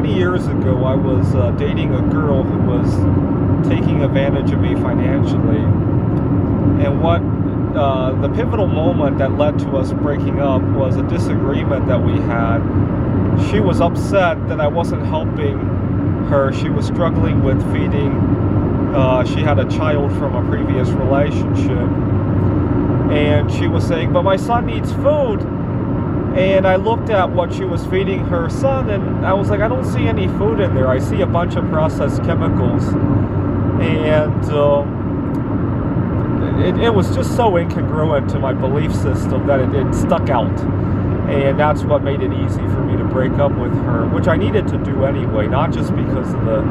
many years ago, I was dating a girl who was taking advantage of me financially. And what the pivotal moment that led to us breaking up was a disagreement that we had. She was upset that I wasn't helping her. She was struggling with feeding. She had a child from a previous relationship. And she was saying, but my son needs food. And I looked at what she was feeding her son, and I was like, I don't see any food in there. I see a bunch of processed chemicals. And it was just so incongruent to my belief system that it stuck out. And that's what made it easy for me to break up with her, which I needed to do anyway, not just because of the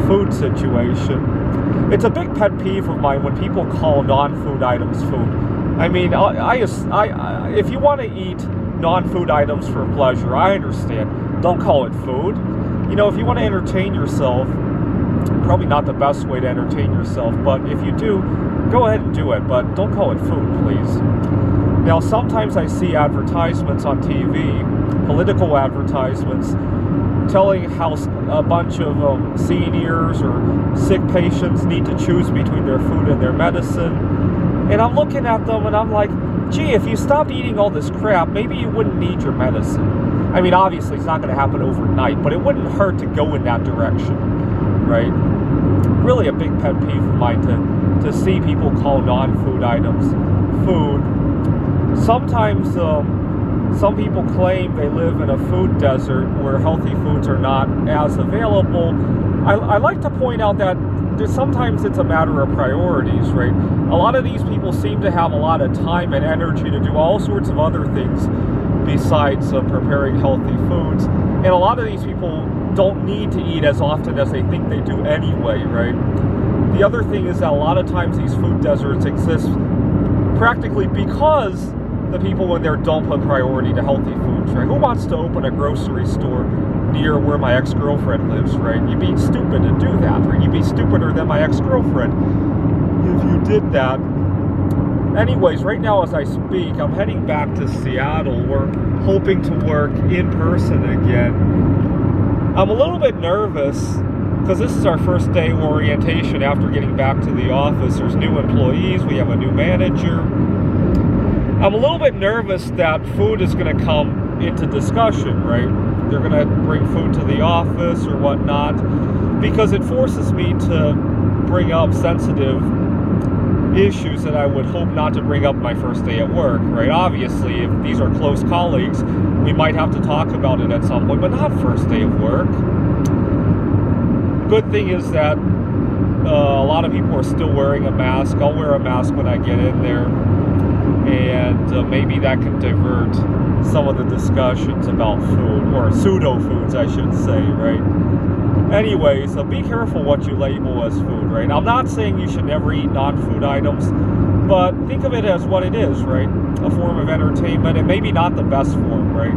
food situation. It's a big pet peeve of mine when people call non-food items food. I mean, if you want to eat non-food items for pleasure, I understand. Don't call it food. You know, if you want to entertain yourself, probably not the best way to entertain yourself, but if you do, go ahead and do it, but don't call it food, please. Now, sometimes I see advertisements on TV, political advertisements, telling how a bunch of seniors or sick patients need to choose between their food and their medicine. And I'm looking at them and I'm like, gee, if you stopped eating all this crap, maybe you wouldn't need your medicine. I mean, obviously, it's not going to happen overnight, but it wouldn't hurt to go in that direction, right? Really a big pet peeve of mine to see people call non-food items food. Sometimes some people claim they live in a food desert where healthy foods are not as available. I like to point out that sometimes it's a matter of priorities, right? A lot of these people seem to have a lot of time and energy to do all sorts of other things besides preparing healthy foods. And a lot of these people don't need to eat as often as they think they do anyway, right? The other thing is that a lot of times these food deserts exist practically because the people in there don't put priority to healthy foods, right? Who wants to open a grocery store near where my ex-girlfriend lives, right? You'd be stupid to do that, right? You'd be stupider than my ex-girlfriend if you did that. Anyways, right now as I speak, I'm heading back to Seattle. We're hoping to work in person again. I'm a little bit nervous because this is our first day orientation after getting back to the office. There's new employees, we have a new manager. I'm a little bit nervous that food is going to come into discussion, right? They're going to bring food to the office or whatnot, because it forces me to bring up sensitive issues that I would hope not to bring up my first day at work, right? Obviously, if these are close colleagues, we might have to talk about it at some point, but not first day of work. Good thing is that a lot of people are still wearing a mask. I'll wear a mask when I get in there. And maybe that can divert some of the discussions about food, or pseudo-foods, I should say, right? Anyways, be careful what you label as food, right? I'm not saying you should never eat non-food items, but think of it as what it is, right? A form of entertainment, and maybe not the best form, right?